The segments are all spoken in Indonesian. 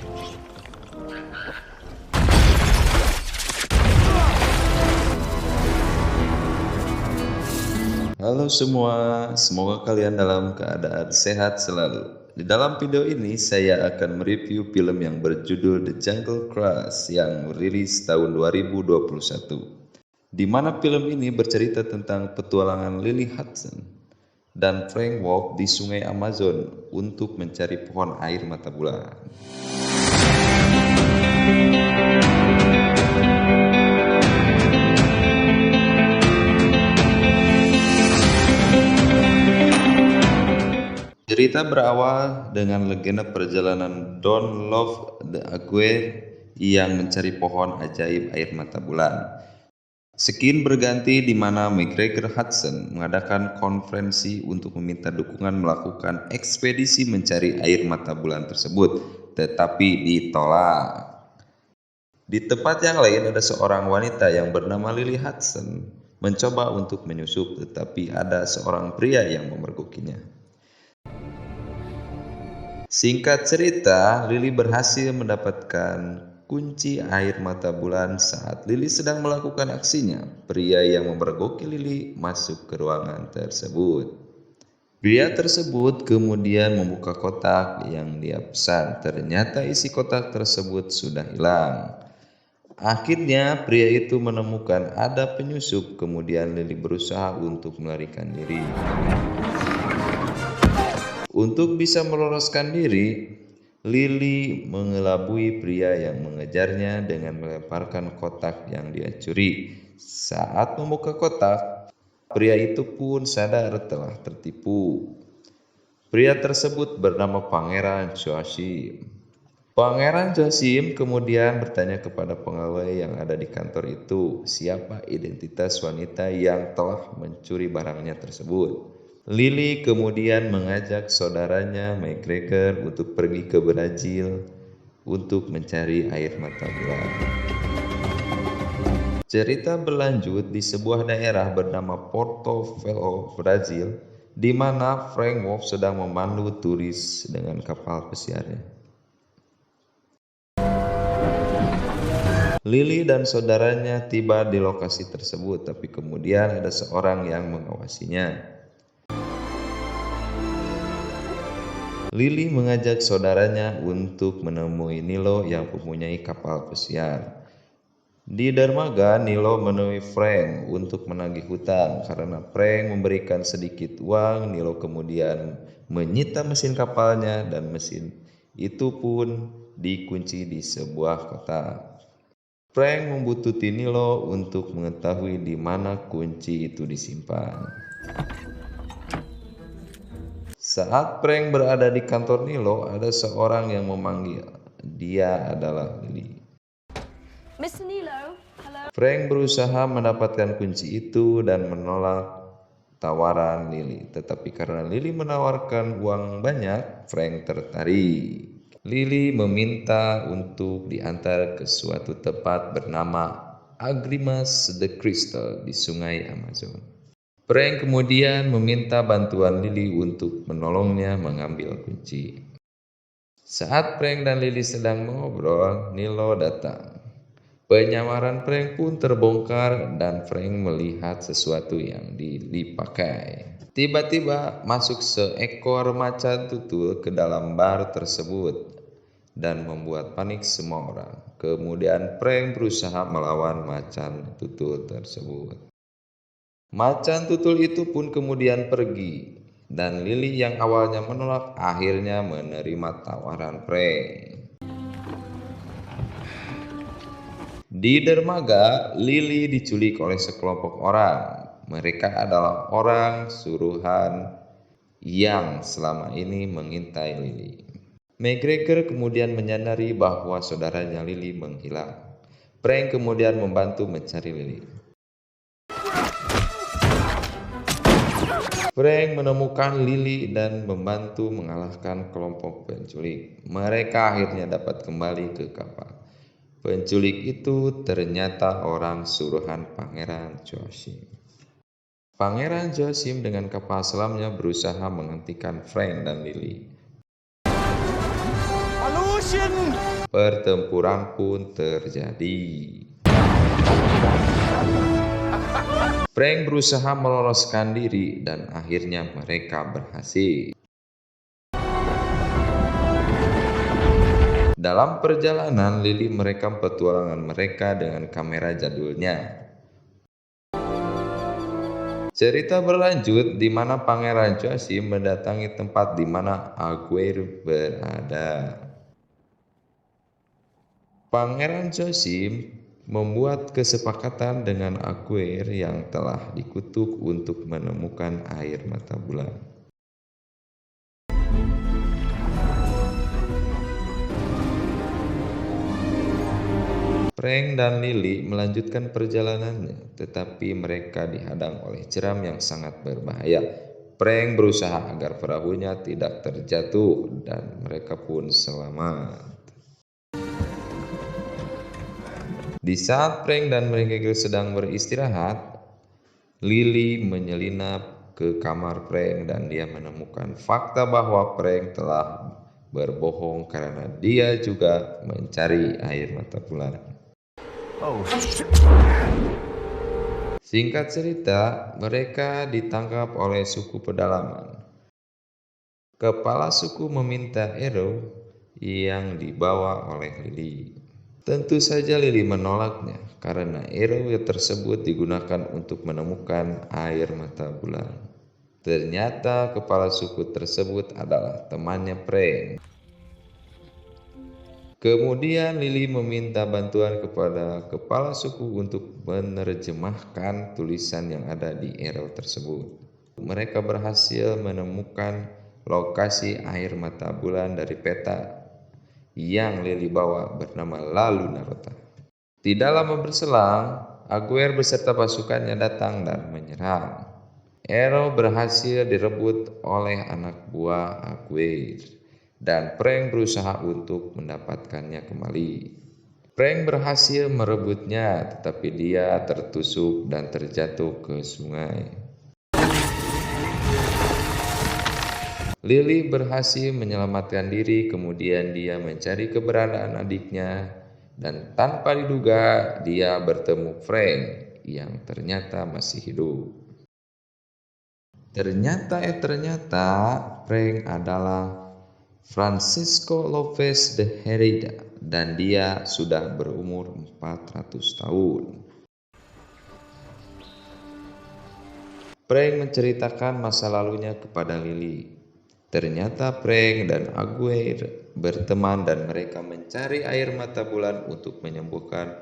Halo semua, semoga kalian dalam keadaan sehat selalu. Di dalam video ini saya akan mereview film yang berjudul The Jungle Cruise yang rilis tahun 2021. Di mana film ini bercerita tentang petualangan Lily Hudson dan Frank Wolf di sungai Amazon untuk mencari pohon air mata bulan. Cerita berawal dengan legenda perjalanan Don Love the Aguirre yang mencari pohon ajaib air mata bulan. Skin berganti di mana McGregor Hudson mengadakan konferensi untuk meminta dukungan melakukan ekspedisi mencari air mata bulan tersebut, tetapi ditolak. Di tempat yang lain ada seorang wanita yang bernama Lily Hudson mencoba untuk menyusup, tetapi ada seorang pria yang memergokinya. Singkat cerita, Lily berhasil mendapatkan kunci air mata bulan saat Lily sedang melakukan aksinya. Pria yang memergoki Lily masuk ke ruangan tersebut. Pria tersebut kemudian membuka kotak yang dia pesan. Ternyata isi kotak tersebut sudah hilang. Akhirnya pria itu menemukan ada penyusup, kemudian Lily berusaha untuk melarikan diri. Untuk bisa meloloskan diri, Lily mengelabui pria yang mengejarnya dengan melemparkan kotak yang dia curi. Saat membuka kotak, pria itu pun sadar telah tertipu. Pria tersebut bernama Pangeran Joachim. Pangeran Joachim kemudian bertanya kepada pegawai yang ada di kantor itu, siapa identitas wanita yang telah mencuri barangnya tersebut. Lily kemudian mengajak saudaranya McGregor untuk pergi ke Brazil untuk mencari air mata bulan. Cerita berlanjut di sebuah daerah bernama Porto Velho, Brazil, di mana Frank Wolf sedang memandu turis dengan kapal pesiarnya. Lily dan saudaranya tiba di lokasi tersebut, tapi kemudian ada seorang yang mengawasinya. Lily mengajak saudaranya untuk menemui Nilo yang mempunyai kapal pesiar. Di dermaga, Nilo menemui Frank untuk menagih hutang. Karena Frank memberikan sedikit uang, Nilo kemudian menyita mesin kapalnya dan mesin itu pun dikunci di sebuah kotak. Frank membuntuti Nilo untuk mengetahui di mana kunci itu disimpan. Saat Frank berada di kantor Nilo, ada seorang yang memanggil. Dia adalah Lily. Mr. Nilo, hello. Frank berusaha mendapatkan kunci itu dan menolak tawaran Lily. Tetapi karena Lily menawarkan uang banyak, Frank tertarik. Lily meminta untuk diantar ke suatu tempat bernama Agrimas the Crystal di sungai Amazon. Frank kemudian meminta bantuan Lily untuk menolongnya mengambil kunci. Saat Frank dan Lily sedang mengobrol, Nilo datang. Penyamaran Frank pun terbongkar dan Frank melihat sesuatu yang Lily pakai. Tiba-tiba masuk seekor macan tutul ke dalam bar tersebut dan membuat panik semua orang. Kemudian Frank berusaha melawan macan tutul tersebut. Macan tutul itu pun kemudian pergi, dan Lily yang awalnya menolak akhirnya menerima tawaran Frank. Di dermaga, Lily diculik oleh sekelompok orang. Mereka adalah orang suruhan yang selama ini mengintai Lily. McGregor kemudian menyadari bahwa saudaranya Lily menghilang. Frank kemudian membantu mencari Lily. Frank menemukan Lily dan membantu mengalahkan kelompok penculik. Mereka akhirnya dapat kembali ke kapal. Penculik itu ternyata orang suruhan Pangeran Joachim. Pangeran Joachim dengan kapal selamnya berusaha menghentikan Frank dan Lily. Pertempuran pun terjadi. Frank berusaha meloloskan diri dan akhirnya mereka berhasil. Dalam perjalanan, Lily merekam petualangan mereka dengan kamera jadulnya. Cerita berlanjut di mana Pangeran Joachim mendatangi tempat di mana Aguirre berada. Pangeran Joachim membuat kesepakatan dengan Aguirre yang telah dikutuk untuk menemukan air mata bulan. Frank dan Lily melanjutkan perjalanannya, tetapi mereka dihadang oleh jeram yang sangat berbahaya. Frank berusaha agar perahunya tidak terjatuh dan mereka pun selamat. Di saat Frank dan mereka sedang beristirahat, Lily menyelinap ke kamar Frank dan dia menemukan fakta bahwa Frank telah berbohong karena dia juga mencari air mata bulan. Singkat cerita, mereka ditangkap oleh suku pedalaman. Kepala suku meminta Arrow yang dibawa oleh Lily. Tentu saja Lily menolaknya karena Arrow tersebut digunakan untuk menemukan air mata bulan. Ternyata kepala suku tersebut adalah temannya Frank. Kemudian Lily meminta bantuan kepada kepala suku untuk menerjemahkan tulisan yang ada di arrow tersebut. Mereka berhasil menemukan lokasi air mata bulan dari peta yang Lily bawa bernama La Lunarota. Tidak lama berselang, Aguirre beserta pasukannya datang dan menyerang. Arrow berhasil direbut oleh anak buah Aguirre. Dan Frank berusaha untuk mendapatkannya kembali. Frank berhasil merebutnya, tetapi dia tertusuk dan terjatuh ke sungai. Lily berhasil menyelamatkan diri, kemudian dia mencari keberadaan adiknya, dan tanpa diduga dia bertemu Frank yang ternyata masih hidup. Ternyata Frank adalah Francisco Lopez de Herida dan dia sudah berumur 400 tahun. Frank menceritakan masa lalunya kepada Lily. Ternyata Frank dan Aguirre berteman dan mereka mencari air mata bulan untuk menyembuhkan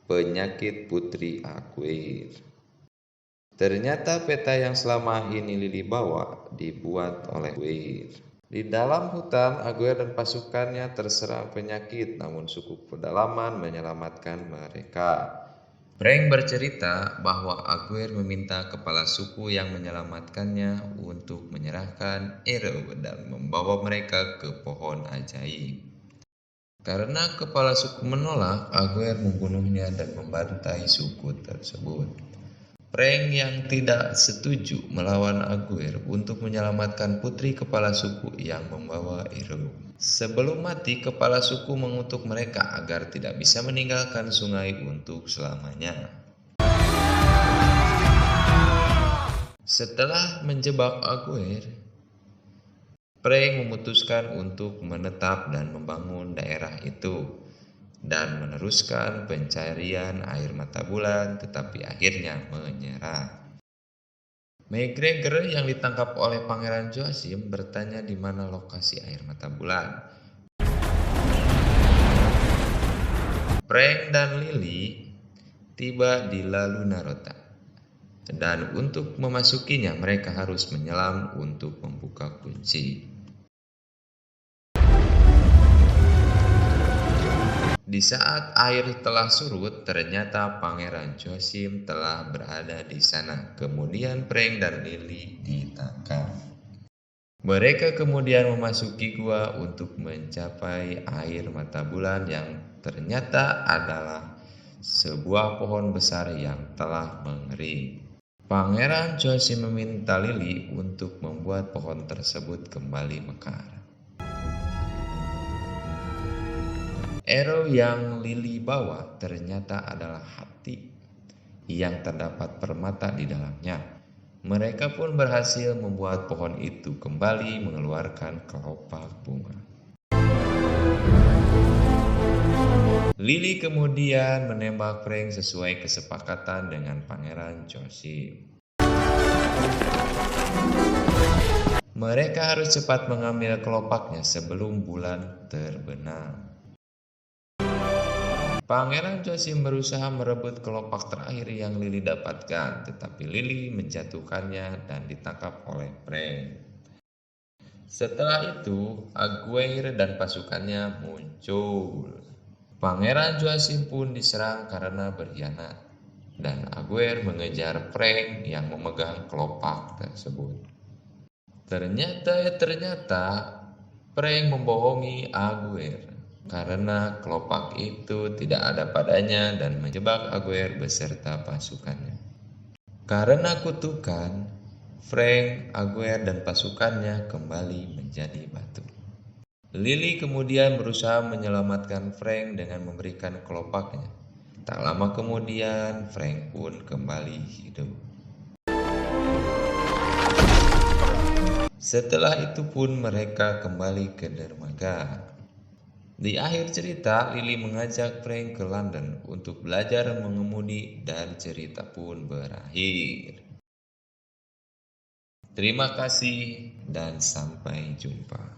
penyakit putri Aguirre. Ternyata peta yang selama ini Lily bawa dibuat oleh Aguirre. Di dalam hutan, Aguirre dan pasukannya terserang penyakit, namun suku pedalaman menyelamatkan mereka. Frank bercerita bahwa Aguirre meminta kepala suku yang menyelamatkannya untuk menyerahkan arrow dan membawa mereka ke pohon ajaib. Karena kepala suku menolak, Aguirre membunuhnya dan membantai suku tersebut. Frank yang tidak setuju melawan Aguirre untuk menyelamatkan putri kepala suku yang membawa arrow. Sebelum mati, kepala suku mengutuk mereka agar tidak bisa meninggalkan sungai untuk selamanya. Setelah menjebak Aguirre, Frank memutuskan untuk menetap dan membangun daerah itu dan meneruskan pencarian air mata bulan, tetapi akhirnya menyerah. McGregor yang ditangkap oleh Pangeran Joachim bertanya di mana lokasi air mata bulan. Frank dan Lily tiba di La Lunarota, dan untuk memasukinya mereka harus menyelam untuk membuka kunci. Di saat air telah surut, ternyata Pangeran Joachim telah berada di sana. Kemudian Frank dan Lily ditangkap. Mereka kemudian memasuki gua untuk mencapai air mata bulan yang ternyata adalah sebuah pohon besar yang telah mengering. Pangeran Joachim meminta Lily untuk membuat pohon tersebut kembali mekar. Arrow yang Lily bawa ternyata adalah hati yang terdapat permata di dalamnya. Mereka pun berhasil membuat pohon itu kembali mengeluarkan kelopak bunga. Lily kemudian menembak Frank sesuai kesepakatan dengan Pangeran Joseph. Mereka harus cepat mengambil kelopaknya sebelum bulan terbenam. Pangeran Joseph berusaha merebut kelopak terakhir yang Lily dapatkan, tetapi Lily menjatuhkannya dan ditangkap oleh Frank. Setelah itu, Aguirre dan pasukannya muncul. Pangeran Joseph pun diserang karena berkhianat, dan Aguirre mengejar Frank yang memegang kelopak tersebut. Ternyata Frank membohongi Aguirre karena kelopak itu tidak ada padanya dan menjebak Aguirre beserta pasukannya. Karena kutukan, Frank, Aguirre, dan pasukannya kembali menjadi batu. Lily kemudian berusaha menyelamatkan Frank dengan memberikan kelopaknya. Tak lama kemudian, Frank pun kembali hidup. Setelah itu pun mereka kembali ke dermaga. Di akhir cerita, Lily mengajak Frank ke London untuk belajar mengemudi dan cerita pun berakhir. Terima kasih dan sampai jumpa.